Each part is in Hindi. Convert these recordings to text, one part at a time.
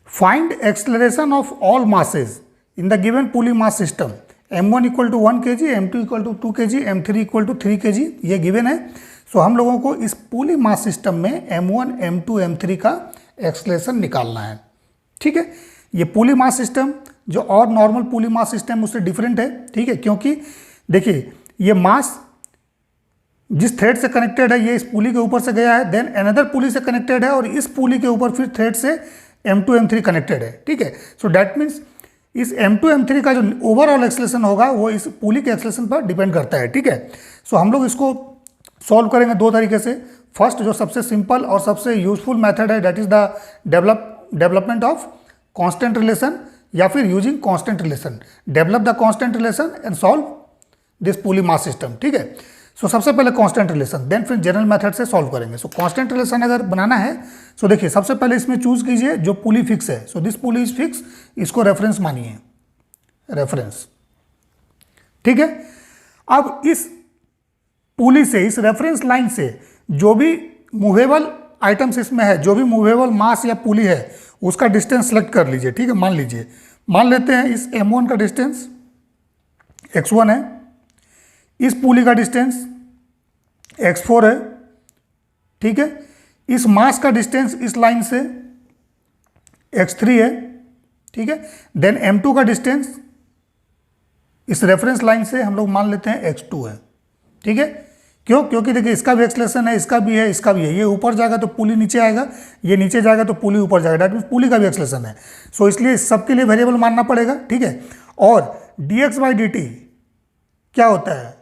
Find acceleration of all masses in the given pulley mass system, m1 equal to 1 kg, m2 equal to 2 kg, m3 equal to 3 kg, ये गिवन है। सो हम लोगों को इस पुली मास सिस्टम में m1, m2, m3 का एक्सेलरेशन निकालना है। ठीक है, ये पुली मास सिस्टम जो और नॉर्मल पुली मास सिस्टम उससे डिफरेंट है। ठीक है, क्योंकि देखिए ये मास जिस थ्रेड से कनेक्टेड है ये इस पुली के ऊपर से गया है, देन अनदर पुली से कनेक्टेड है और इस पुली के ऊपर फिर थ्रेड से m2 m3 कनेक्टेड है। ठीक है, सो दैट मीन्स इस m2 m3 का जो ओवरऑल एक्सेलरेशन होगा वो इस पुली के एक्सेलरेशन पर डिपेंड करता है। ठीक है, सो हम लोग इसको सॉल्व करेंगे दो तरीके से। फर्स्ट जो सबसे सिंपल और सबसे यूजफुल मेथड है that is the development of constant relation, या फिर using constant relation. Develop the constant relation and solve this pulley mass system. ठीक है, सो सबसे पहले कांस्टेंट रिलेशन, देन फिर जनरल मेथड से सॉल्व करेंगे। सो कांस्टेंट रिलेशन अगर बनाना है सो देखिए सबसे पहले इसमें चूज कीजिए जो पुली फिक्स है। So this pulley is fix, इसको रेफरेंस मानिए, रेफरेंस। ठीक है, अब इस पुली से, इस रेफरेंस लाइन से जो भी मूवेबल आइटम्स इसमें है, जो भी मूवेबल मास या पुली है उसका डिस्टेंस सेलेक्ट कर लीजिए। ठीक है, मान लेते हैं इस m1 का डिस्टेंस x1 है, इस पुली का डिस्टेंस x4 है। ठीक है, इस मास का डिस्टेंस इस लाइन से x3 है। ठीक है, देन m2 का डिस्टेंस इस रेफरेंस लाइन से हम लोग मान लेते हैं x2 है। ठीक है, क्यों? क्योंकि देखिए इसका भी एक्सेलरेशन है, इसका भी है, इसका भी है। ये ऊपर जाएगा तो पुली नीचे आएगा, ये नीचे जाएगा तो पुली ऊपर जाएगा, दैट मीन्स पुली का भी एक्सेलरेशन है। सो इसलिए सबके लिए वेरिएबल मानना पड़ेगा। ठीक है, और dx/dt क्या होता है?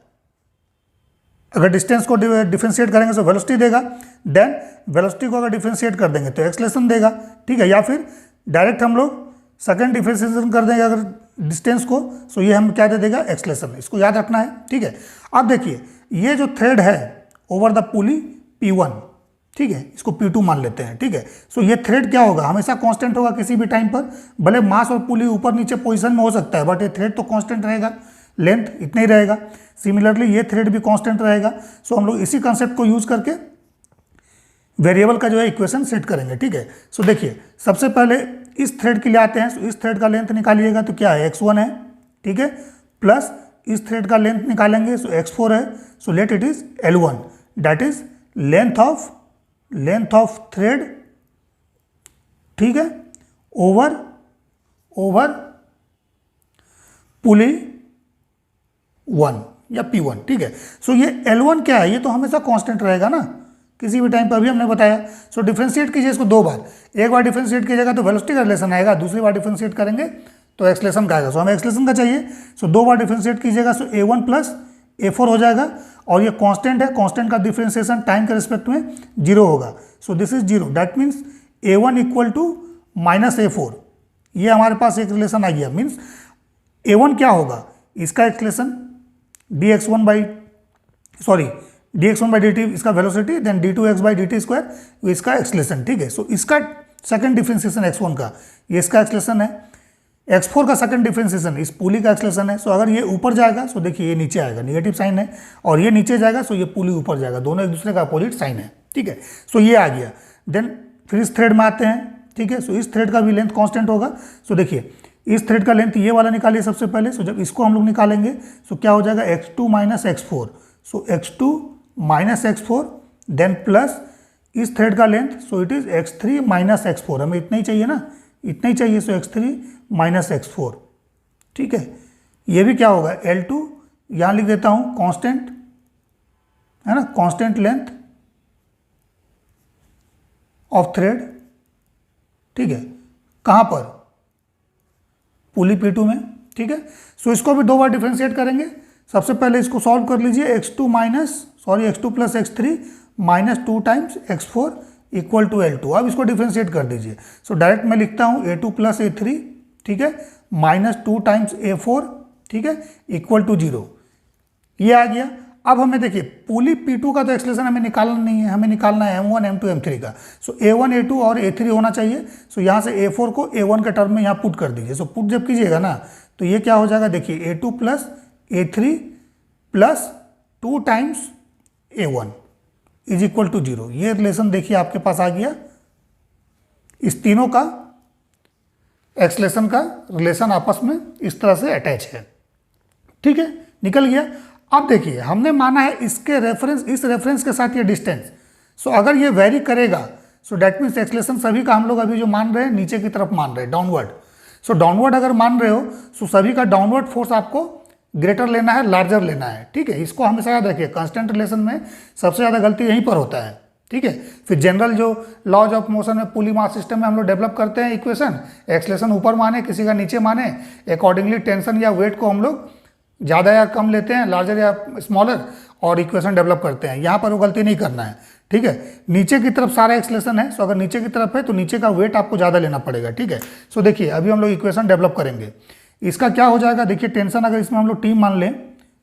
अगर डिस्टेंस को डिफरेंशिएट करेंगे तो वेलोसिटी देगा, देन वेलोसिटी को अगर डिफरेंशिएट कर देंगे तो एक्सेलरेशन देगा। ठीक है, या फिर डायरेक्ट हम लोग सेकंड डिफरेंशिएशन कर देंगे अगर डिस्टेंस को, सो ये हम क्या दे देगा? एक्सेलरेशन। इसको याद रखना है। ठीक है, अब देखिए ये जो थ्रेड है ओवर द पुली P1, ठीक है, इसको P2 मान लेते हैं। ठीक है, सो ये थ्रेड क्या होगा? हमेशा कांस्टेंट होगा किसी भी टाइम पर, भले मास और पुली ऊपर नीचे पोजीशन में हो सकता है बट ये थ्रेड तो कांस्टेंट रहेगा, लेंथ इतना ही रहेगा। सिमिलरली ये थ्रेड भी कांस्टेंट रहेगा। सो हम लोग इसी कंसेप्ट को यूज करके वेरिएबल का जो है इक्वेशन सेट करेंगे। ठीक है, सो देखिए सबसे पहले इस थ्रेड के लिए आते हैं। सो इस थ्रेड का लेंथ निकालिएगा तो क्या है? x1 है। ठीक है, प्लस इस थ्रेड का लेंथ निकालेंगे सो x4 है। So let it is L1, that is length of thread. ठीक है, ओवर पुली 1 या P1। ठीक है, सो ये L1 क्या है? ये तो हमेशा कांस्टेंट रहेगा ना किसी भी टाइम पर, अभी हमने बताया। सो डिफरेंशिएट कीजिए इसको दो बार, एक बार डिफरेंशिएट कीजिएगा तो वेलोसिटी का रिलेशन आएगा, दूसरी बार डिफरेंशिएट करेंगे तो एक्सेलरेशन का आएगा। सो हमें एक्सेलरेशन का चाहिए, सो दो बार डिफरेंशिएट कीजिएगा सो A1 प्लस A4 हो जाएगा। और ये कांस्टेंट है, कांस्टेंट का डिफरेंशिएशन टाइम के रिस्पेक्ट में 0 होगा। So this is 0, that means A1 equal to minus A4। ये हमारे पास एक रिलेशन आ गया। मीन्स A1 क्या होगा? इसका एक्सेलरेशन dx1/dt इसका वेलोसिटी, देन d2x/dt स्क्वायर इसका एक्सेलरेशन। ठीक है, सो इसका सेकंड डिफरेंशिएशन x1 का, ये इसका एक्सेलरेशन है। x4 का सेकंड डिफरेंशिएशन इस पुली का एक्सेलरेशन है। सो अगर ये ऊपर जाएगा सो देखिए ये नीचे आएगा, नेगेटिव साइन है, और ये नीचे जाएगा सो ये पुली ऊपर जाएगा, दोनों एक दूसरे का अपोजिट साइन है। ठीक है, सो ये आ गया। देन फिर इस थ्रेड में आते हैं। ठीक है, सो इस थ्रेड का भी लेंथ कांस्टेंट होगा। सो देखिए इस थ्रेड का लेंथ ये वाला निकालिए सबसे पहले। सो जब इसको हम लोग निकालेंगे सो क्या हो जाएगा? x2 minus x4। So x2 minus x4, then plus इस थ्रेड का length, so it is x3 minus x4। हमें इतना ही चाहिए ना, इतना ही चाहिए। So x3 minus x4। ठीक है, ये भी क्या होगा? L2, यहाँ लिख देता हूँ कांस्टेंट है ना, कांस्टेंट लेंथ ऑफ थ्रेड। ठीक है, कहाँ पर? पुली P2 में। ठीक है, सो इसको भी दो बार डिफरेंशिएट करेंगे। सबसे पहले इसको सॉल्व कर लीजिए, x2 plus x3 minus 2 times x4 equal to L2। अब इसको डिफरेंशिएट कर दीजिए। सो डायरेक्ट मैं लिखता हूँ A2 प्लस A3, ठीक है, माइनस 2 टाइम्स A4, ठीक है, इक्वल टू 0। ये आ गया। अब हमें देखिए पुली P2 का तो एक्सेलरेशन हमें निकालना नहीं है, हमें निकालना है M1, M2, M3 का। सो A1, A2 और A3 होना चाहिए। सो यहाँ से A4 को A1 के टर्म में यहाँ पुट कर दीजिए। सो पुट जब कीजिएगा ना तो ये क्या हो जाएगा? देखिए A2 plus A3 plus 2 times A1 is equal to 0। ये रिलेशन देखिए आपके पास आ गया। इस तीनों का एक्सलेशन का रिलेशन आपस में इस तरह से अटैच है। ठीक है, निकल गया। अब देखिए हमने माना है इसके रेफरेंस, इस रेफरेंस के साथ ये डिस्टेंस, सो अगर ये वेरी करेगा सो डैट मीन्स एक्सलेशन सभी का हम लोग अभी जो मान रहे हैं नीचे की तरफ मान रहे हैं, डाउनवर्ड। सो डाउनवर्ड अगर मान रहे हो सो सभी का डाउनवर्ड फोर्स आपको ग्रेटर लेना है, लार्जर लेना है। ठीक है, इसको हमेशा याद रखिए, कांस्टेंट रिलेशन में सबसे ज़्यादा गलती यहीं पर होता है। ठीक है, फिर जनरल जो लॉज ऑफ मोशन में पुली मास सिस्टम में हम लोग डेवलप करते हैं इक्वेशन, एक्सलेशन ऊपर माने किसी का नीचे माने, अकॉर्डिंगली टेंशन या वेट को हम लोग ज़्यादा या कम लेते हैं, लार्जर या स्मॉलर, और इक्वेशन डेवलप करते हैं। यहाँ पर वो गलती नहीं करना है। ठीक है, नीचे की तरफ सारा एक्सलेशन है, सो अगर नीचे की तरफ है तो नीचे का वेट आपको ज़्यादा लेना पड़ेगा। ठीक है, सो देखिए अभी हम लोग इक्वेशन डेवलप करेंगे। इसका क्या हो जाएगा, देखिए टेंशन अगर इसमें हम लोग टी मान लें,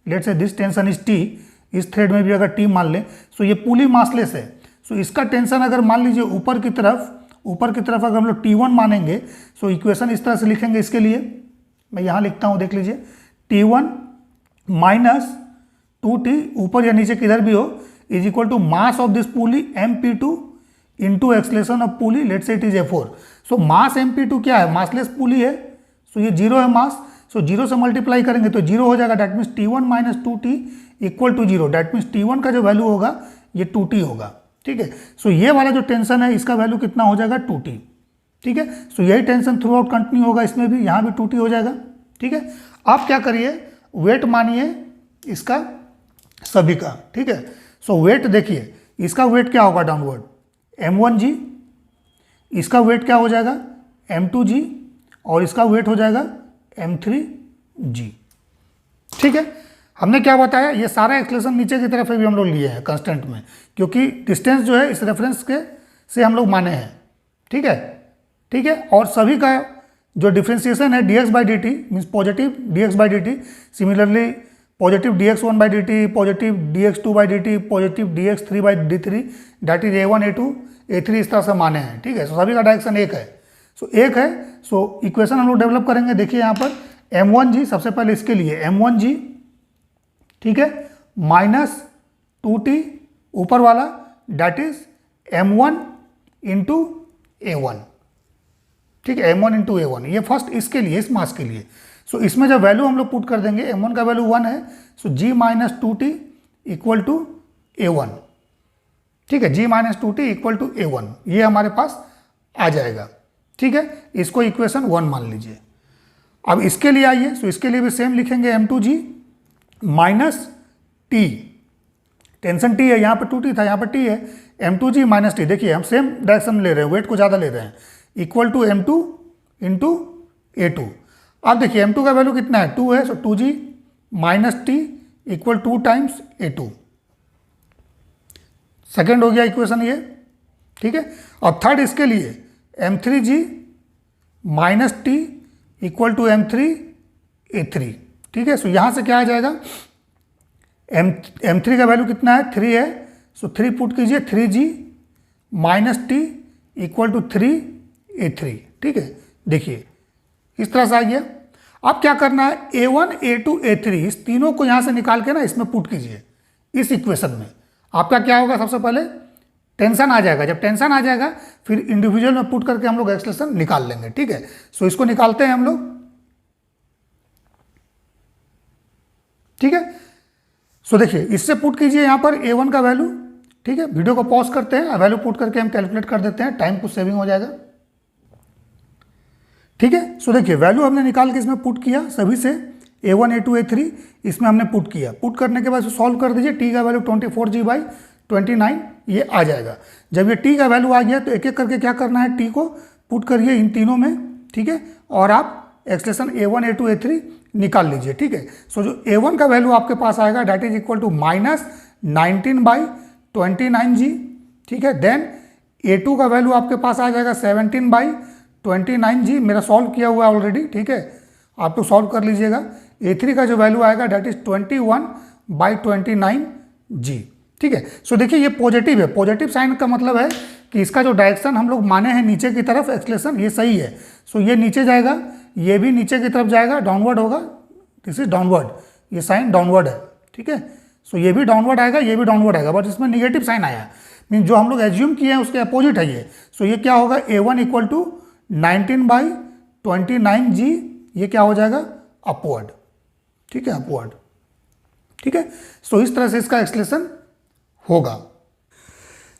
लेट से दिस टेंशन इज टी, इस थ्रेड में भी अगर टी मान लें, सो ये पुली मासलेस है। सो इसका टेंशन अगर मान लीजिए ऊपर की तरफ अगर हम लोग T1 मानेंगे, सो इक्वेशन इस तरह से लिखेंगे। इसके लिए मैं यहाँ लिखता हूँ, देख लीजिए, T1 माइनस 2T ऊपर या नीचे किधर भी हो is equal to mass of this pulley MP2 into acceleration of pulley, let से it is F4। So mass MP2 क्या है, मासलेस पुली है, सो ये 0 है मास, सो 0 से मल्टीप्लाई करेंगे तो 0 हो जाएगा। That means T1 minus 2T equal to 0। That means T1 का जो वैल्यू होगा ये 2T होगा। ठीक है, सो ये वाला जो टेंशन है इसका वैल्यू कितना हो जाएगा, 2T। ठीक है, सो यही टेंशन थ्रू आउट कंटिन्यू होगा, इसमें भी, यहाँ भी 2T हो जाएगा। ठीक है, आप क्या करिए, वेट मानिए इसका सभी का। ठीक है, सो वेट देखिए, इसका वेट क्या होगा डाउनवर्ड, M1G, इसका वेट क्या हो जाएगा M2G, और इसका वेट हो जाएगा M3G। ठीक है, हमने क्या बताया, ये सारा एक्सलेशन नीचे की तरफ भी हम लोग लिए हैं कांस्टेंट में, क्योंकि डिस्टेंस जो है इस रेफरेंस के से हम लोग माने हैं। ठीक है, ठीक है, और सभी का जो डिफ्रेंसिएशन है dx by dt means positive dx by dt, similarly positive dx1 by dt, positive dx2 by dt, positive dx3 by d3, that is A1 A2 A3 इस तरह से माने हैं। ठीक है, सो सभी का डायरेक्शन एक है, सो एक है। सो इक्वेशन हम लोग डेवलप करेंगे। देखिए यहाँ पर M1G, सबसे पहले इसके लिए M1G, ठीक है, माइनस 2T ऊपर वाला, that is M1 into A1। ठीक है, M1 इंटू A1, ये फर्स्ट इसके लिए, इस मास के लिए। सो इसमें जब वैल्यू हम लोग पुट कर देंगे, M1 का वैल्यू 1 है, so G minus 2T equal to A1। ठीक है, G minus 2T equal to A1, ये हमारे पास आ जाएगा। ठीक है, इसको इक्वेशन 1 मान लीजिए। अब इसके लिए आइए, सो इसके लिए भी सेम लिखेंगे, M2G minus T, tension T है, यहाँ पर 2T था, यहाँ पर T है, M2G माइनस T। देखिए हम सेम डायरेक्शन में ले रहे हैं, वेट को ज़्यादा ले रहे हैं, equal to M2 into A2। अब देखिए M2 का वैल्यू कितना है, 2 है, सो 2G minus T equal 2 times A2। Second हो गया इक्वेशन ये। ठीक है, और थर्ड इसके लिए M3G minus T equal to M3 A3। ठीक है, सो यहाँ से क्या आ जाएगा, M3 का वैल्यू कितना है, 3 है, सो 3 पुट कीजिए, 3G minus T equal to 3 A3। ठीक है, देखिए इस तरह से आ गया। अब क्या करना है, A1 A2 A3 इस तीनों को यहाँ से निकाल के ना इसमें पुट कीजिए, इस इक्वेशन में। आपका क्या होगा, सबसे पहले टेंशन आ जाएगा, जब टेंशन आ जाएगा फिर इंडिविजुअल में पुट करके हम लोग एक्सलेशन निकाल लेंगे। ठीक है, सो इसको निकालते हैं हम लोग। ठीक है, सो देखिए इससे पुट कीजिए यहाँ पर A1 का वैल्यू। ठीक है, वीडियो को पॉज करते हैं, वैल्यू पुट करके हम कैलकुलेट कर देते हैं, टाइम कुछ सेविंग हो जाएगा। ठीक है, सो देखिए वैल्यू हमने निकाल के इसमें पुट किया, सभी से A1 A2 A3 इसमें हमने पुट किया। पुट करने के बाद सॉल्व कर दीजिए, T का वैल्यू 24G बाई 29 ये आ जाएगा। जब ये T का वैल्यू आ गया तो एक एक करके क्या करना है, T को पुट करिए इन तीनों में। ठीक है, और आप एक्सलेशन A1 A2 A3 निकाल लीजिए। ठीक है, सो जो A1 का वैल्यू आपके पास आएगा that is equal to minus 19 by 29G। ठीक है, देन A2 का वैल्यू आपके पास आ जाएगा 17 बाई 29G, मेरा सॉल्व किया हुआ है ऑलरेडी। ठीक है, आप तो सॉल्व कर लीजिएगा। A3 का जो वैल्यू आएगा डैट इज 21 बाई 29G। ठीक है, सो देखिए ये पॉजिटिव है, पॉजिटिव साइन का मतलब है कि इसका जो डायरेक्शन हम लोग माने हैं नीचे की तरफ एक्सलेशन, ये सही है। सो ये नीचे जाएगा, ये भी नीचे की तरफ जाएगा, डाउनवर्ड होगा, दिस इज डाउनवर्ड, ये साइन डाउनवर्ड है। ठीक है, सो ये भी डाउनवर्ड आएगा, ये भी डाउनवर्ड आएगा, बट इसमें निगेटिव साइन आया, मीन जो हम लोग एज्यूम किए हैं उसके अपोजिट है ये। सो ये क्या होगा, A1 equal to 19 by 29g, ये क्या हो जाएगा, अपवर्ड, ठीक है, अपवर्ड, ठीक है। सो इस तरह से इसका एक्सलेशन होगा।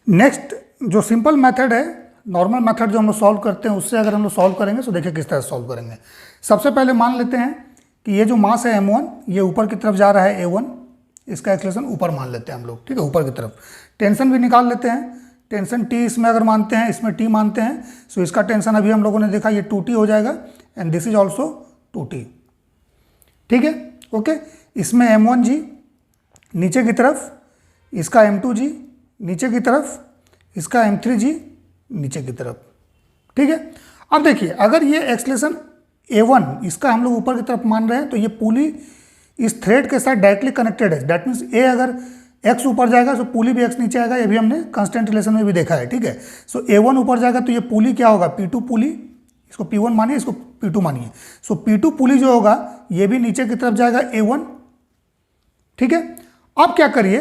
नेक्स्ट जो सिंपल मेथड है, नॉर्मल मेथड जो हम लोग सॉल्व करते हैं, उससे अगर हम लोग सॉल्व करेंगे तो देखिए किस तरह से सॉल्व करेंगे। सबसे पहले मान लेते हैं कि ये जो मास है m1, ये ऊपर की तरफ जा रहा है a1, इसका एक्सलेशन ऊपर मान लेते हैं हम लोग, ठीक है, ऊपर की तरफ। टेंशन भी निकाल लेते हैं, टेंशन T इसमें अगर मानते हैं, इसमें T मानते हैं, सो इसका टेंशन अभी हम लोगों ने देखा ये 2T हो जाएगा and this is also 2T, ठीक है, ओके। इसमें m1g नीचे की तरफ, इसका m2g नीचे की तरफ, इसका m3g नीचे की तरफ, ठीक है। अब देखिए अगर ये एक्सलेशन a1 इसका हम लोग ऊपर की तरफ मान रहे हैं, तो ये पुली इस थ्रेड के साथ डायरेक्टली कनेक्टेड है। दैट मीन्स a अगर x ऊपर जाएगा तो पुली भी x नीचे आएगा, ये भी हमने कांस्टेंट रिलेशन में भी देखा है, ठीक है। सो a1 ऊपर जाएगा तो ये पुली क्या होगा, p2 पुली, इसको p1 मानिए, इसको p2 मानिए। सो p2 पुली जो होगा ये भी नीचे की तरफ जाएगा a1, ठीक है। अब क्या करिए,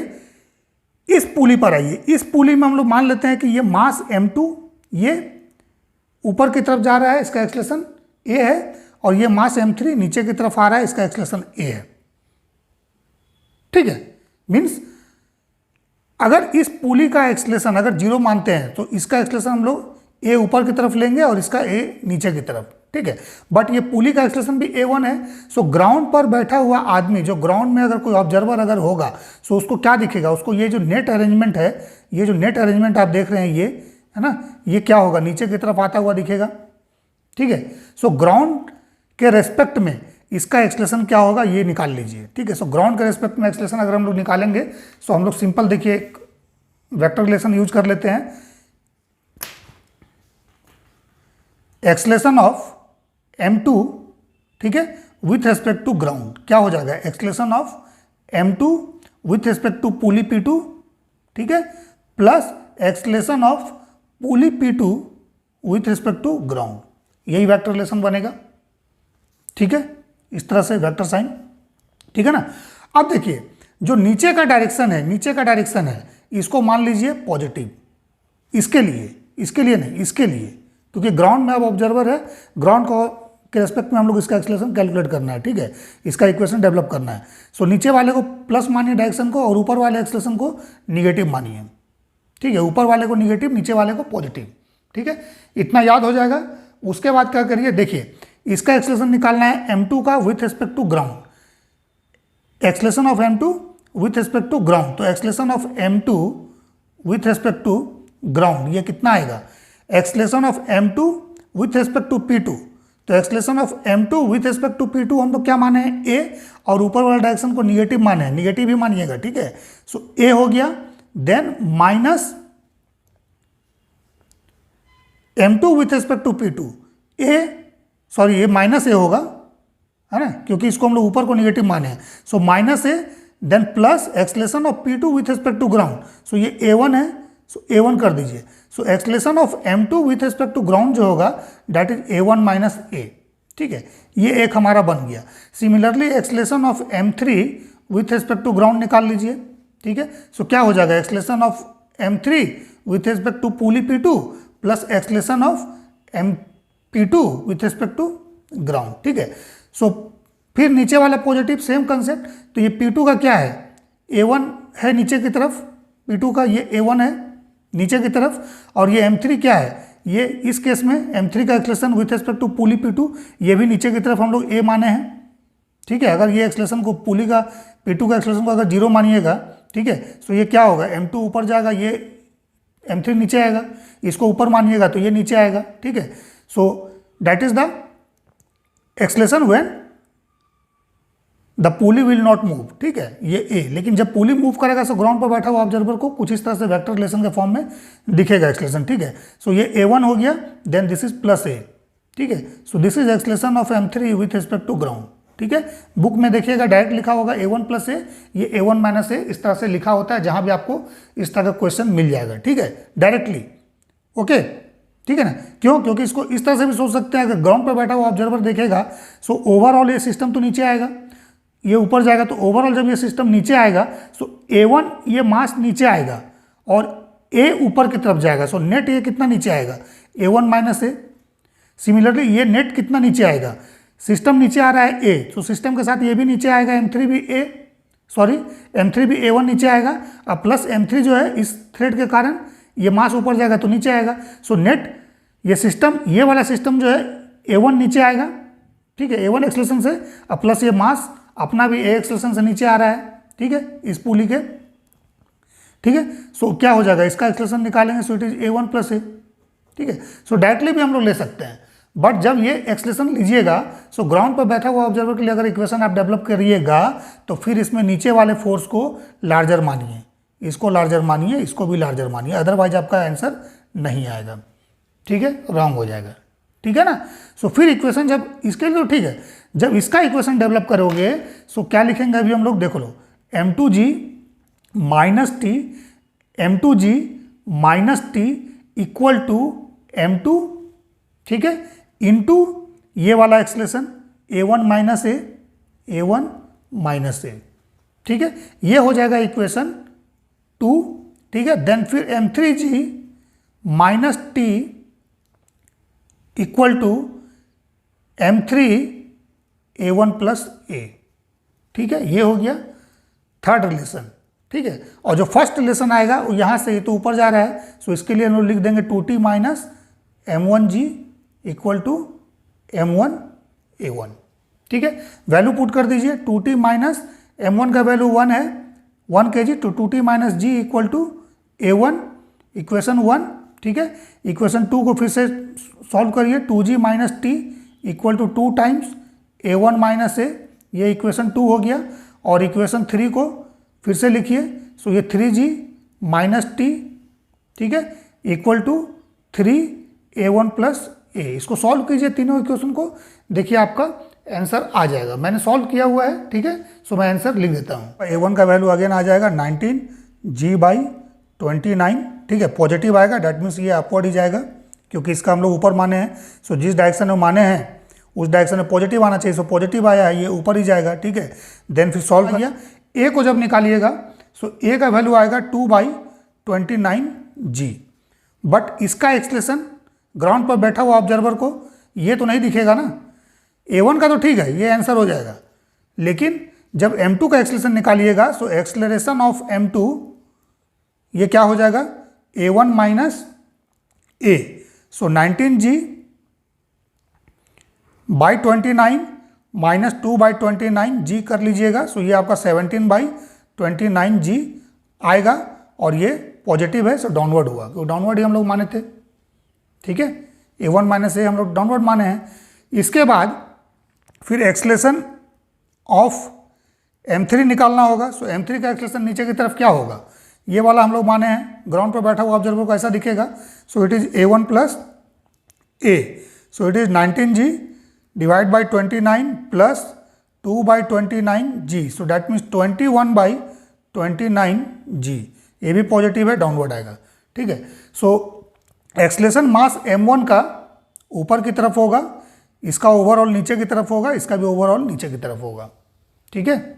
इस पुली पर आइए, इस पुली में हम लोग मान लेते हैं कि ये मास m2 ये ऊपर की तरफ जा रहा है, इसका एक्सलेशन a है, और ये मास m3 नीचे की तरफ आ रहा है, इसका एक्सलेशन a है, ठीक है। मीन्स अगर इस पुली का एक्सलेशन अगर 0 मानते हैं तो इसका एक्सलेशन हम लोग a ऊपर की तरफ लेंगे और इसका a नीचे की तरफ, ठीक है। बट ये पुली का एक्सलेशन भी a1 है। सो ग्राउंड पर बैठा हुआ आदमी, जो ग्राउंड में अगर कोई ऑब्जर्वर अगर होगा, सो उसको क्या दिखेगा, उसको ये जो नेट अरेंजमेंट है, ये जो नेट अरेंजमेंट आप देख रहे हैं, ये है ना, ये क्या होगा, नीचे की तरफ आता हुआ दिखेगा, ठीक है। सो ग्राउंड के रेस्पेक्ट में इसका एक्सलेशन क्या होगा, ये निकाल लीजिए, ठीक है। सो ग्राउंड के रेस्पेक्ट में एक्सलेशन अगर हम लोग निकालेंगे, सो हम लोग सिंपल देखिए एक वेक्टर रिलेशन यूज कर लेते हैं। एक्सलेशन ऑफ m2, ठीक है, विथ रेस्पेक्ट टू ग्राउंड क्या हो जाएगा, acceleration of m2 with respect to pulley p2, ठीक है, plus acceleration of pulley p2 with respect to ground, यही वेक्टर रिलेशन बनेगा, ठीक है, इस तरह से वेक्टर साइन, ठीक है ना। अब देखिए जो नीचे का डायरेक्शन है, नीचे का डायरेक्शन है, इसको मान लीजिए पॉजिटिव, इसके लिए नहीं, इसके लिए, क्योंकि ग्राउंड में अब ऑब्जर्वर है, ग्राउंड को के रेस्पेक्ट में हम लोग इसका एक्सलेशन कैलकुलेट करना है, ठीक है, इसका इक्वेशन डेवलप करना है। सो नीचे वाले को प्लस मानिए डायरेक्शन को, और ऊपर वाले एक्सलेशन को निगेटिव मानिए, ठीक है, ऊपर वाले को निगेटिव, नीचे वाले को पॉजिटिव, ठीक है, इतना याद हो जाएगा। उसके बाद क्या करिए, देखिए इसका एक्सलेशन निकालना है m2 का with respect to ground, acceleration of m2 with respect to ground, तो acceleration of m2 with respect to ground ये कितना आएगा, acceleration of m2 with respect to p2, तो acceleration of m2 with respect to p2 हम लोग क्या माने हैं, a, और ऊपर वाला डायरेक्शन को निगेटिव माने हैं, निगेटिव ही मानिएगा, ठीक है। सो a हो गया, then minus m2 with respect to p2, ये माइनस ए होगा, है ना, क्योंकि इसको हम लोग ऊपर को निगेटिव माने हैं। So minus A, then plus acceleration of p2 with respect to ground, so ये a1 है, सो a1 कर दीजिए। So acceleration of m2 with respect to ground जो होगा that is a1 minus a, ठीक है, ये एक हमारा बन गया। Similarly acceleration of m3 with respect to ground निकाल लीजिए, ठीक है। सो क्या हो जाएगा, acceleration of m3 with respect to pulley p2 plus acceleration of p2 with respect to ground, ठीक है। सो फिर नीचे वाला पॉजिटिव, सेम कंसेप्ट, तो ये p2 का क्या है, a1 है नीचे की तरफ, p2 का ये a1 है नीचे की तरफ, और ये m3 क्या है, ये इस केस में m3 का acceleration with respect to pulley p2 ये भी नीचे की तरफ हम लोग a माने हैं, ठीक है। अगर ये एक्सलेशन को पुली का p2 का एक्सलेशन को अगर 0 मानिएगा, ठीक है, तो ये क्या होगा, m2 ऊपर जाएगा, ये m3 नीचे आएगा, इसको ऊपर मानिएगा तो ये नीचे आएगा, ठीक है। So that is the acceleration when the pulley will not move, ठीक है, ये ए। लेकिन जब पुली मूव करेगा तो ग्राउंड पर बैठा हुआ ऑब्जर्वर को कुछ इस तरह से वेक्टर रिलेशन के फॉर्म में दिखेगा एक्सलेशन, ठीक है। सो ये a1 हो गया, then this is plus a, ठीक है। So this is acceleration of m3 with respect to ground, ठीक है। बुक में देखिएगा डायरेक्ट लिखा होगा a1 प्लस a, ये a1 माइनस a, इस तरह से लिखा होता है, जहां भी आपको इस तरह का क्वेश्चन मिल जाएगा, ठीक है, डायरेक्टली, ओके, ठीक है ना। क्यों, क्योंकि इसको इस तरह से भी सोच सकते हैं, अगर ग्राउंड पर बैठा हुआ ऑब्जर्वर देखेगा, सो ओवरऑल ये सिस्टम तो नीचे आएगा, ये ऊपर जाएगा, तो ओवरऑल जब ये सिस्टम नीचे आएगा, सो a1 ये मास नीचे आएगा और a ऊपर की तरफ जाएगा, सो नेट ये कितना नीचे आएगा, a1 माइनस a। सिमिलरली ये नेट कितना नीचे आएगा, सिस्टम नीचे आ रहा है ए, तो सिस्टम के साथ ये भी नीचे आएगा M3 भी M3 भी A1 नीचे आएगा, अब प्लस M3 जो है इस थ्रेड के कारण ये मास ऊपर जाएगा तो नीचे आएगा। सो नेट ये सिस्टम, ये वाला सिस्टम जो है A1 नीचे आएगा, ठीक है, A1 एक्सेलरेशन से, अब प्लस ये मास अपना भी A एक्सेलरेशन से नीचे आ रहा है, ठीक है, इस पुली के, ठीक है। सो क्या हो जाएगा, इसका एक्सेलरेशन निकालेंगे, सो it is A1 plus A, ठीक है। सो डायरेक्टली भी हम लोग ले सकते हैं, बट जब ये एक्सेलरेशन लीजिएगा, सो ग्राउंड पर बैठा हुआ ऑब्जर्वर के लिए अगर इक्वेशन आप डेवलप करिएगा तो फिर इसमें नीचे वाले फोर्स को लार्जर मानिए, इसको लार्जर मानिए, इसको भी लार्जर मानिए, अदरवाइज आपका आंसर नहीं आएगा, ठीक है, रॉन्ग हो जाएगा, ठीक है ना। सो फिर इक्वेशन जब इसके लिए तो ठीक है, जब इसका इक्वेशन डेवलप करोगे सो क्या लिखेंगे अभी हम लोग, देखो लो, M2G minus T, M2G minus T equal to M2, ठीक है, इनटू ये वाला acceleration A1 minus A, A1 minus A, ठीक है, ये हो जाएगा इक्वेशन 2, ठीक है। देन फिर M3G minus T equal to M3 A1 plus A, ठीक है, ये हो गया थर्ड रिलेशन, ठीक है। और जो फर्स्ट रिलेशन आएगा वो यहाँ से, ये तो ऊपर जा रहा है, सो इसके लिए हम लोग लिख देंगे 2T minus M1G equal to M1 A1, ठीक है। वैल्यू पुट कर दीजिए, 2T माइनस M1 का वैल्यू 1 है, 1 kg, तो 2T minus G equal to A1, equation 1, ठीक है। इक्वेशन 2 को फिर से सॉल्व करिए, 2G minus T equal to 2 times A1 minus A, ये इक्वेशन 2 हो गया। और इक्वेशन 3 को फिर से लिखिए, सो ये 3G माइनस टी, ठीक है, इक्वल टू 3A1 प्लस ए। इसको सॉल्व कीजिए तीनों इक्वेशन को, देखिए आपका आंसर आ जाएगा, मैंने सॉल्व किया हुआ है, ठीक है। सो मैं आंसर लिख देता हूँ, A1 का वैल्यू अगेन आ जाएगा 19G/29, ठीक है, पॉजिटिव आएगा, डैट मीन्स ये अपवर्ड ही जाएगा, क्योंकि इसका हम लोग ऊपर माने हैं। सो जिस डायरेक्शन में माने हैं उस डायरेक्शन में पॉजिटिव आना चाहिए, सो पॉजिटिव आया है, ये ऊपर ही जाएगा, ठीक है। देन फिर सॉल्व किया, ए को जब निकालिएगा सो ए का वैल्यू आएगा 2/29G, बट इसका एक्सलेशन ग्राउंड पर बैठा हुआ ऑब्जर्वर को ये तो नहीं दिखेगा ना, A1 का तो ठीक है, ये आंसर हो जाएगा, लेकिन जब M2 का एक्सलेशन निकालिएगा सो एक्सलेरेशन ऑफ M2 ये क्या हो जाएगा, A1 माइनस ए, सो 19G/29 माइनस 2/29G कर लीजिएगा, सो ये आपका 17/29G आएगा, और ये पॉजिटिव है, सो डाउनवर्ड हुआ, क्योंकि डाउनवर्ड ही हम लोग माने थे, ठीक है, A1 माइनस ए हम लोग डाउनवर्ड माने हैं। इसके बाद फिर एक्सलेशन ऑफ M3 निकालना होगा, सो M3 का एक्सलेशन नीचे की तरफ क्या होगा, ये वाला हम लोग माने हैं, ग्राउंड पर बैठा हुआ ऑब्जर्वर को ऐसा दिखेगा, सो it is A1 plus A, so it is 19G/29 plus 2/29G, so that means 21/29G, ये भी पॉजिटिव है, डाउनवर्ड आएगा, ठीक है। सो एक्सलेशन मास M1 का ऊपर की तरफ होगा, इसका ओवरऑल नीचे की तरफ होगा, इसका भी ओवरऑल नीचे की तरफ होगा, ठीक है।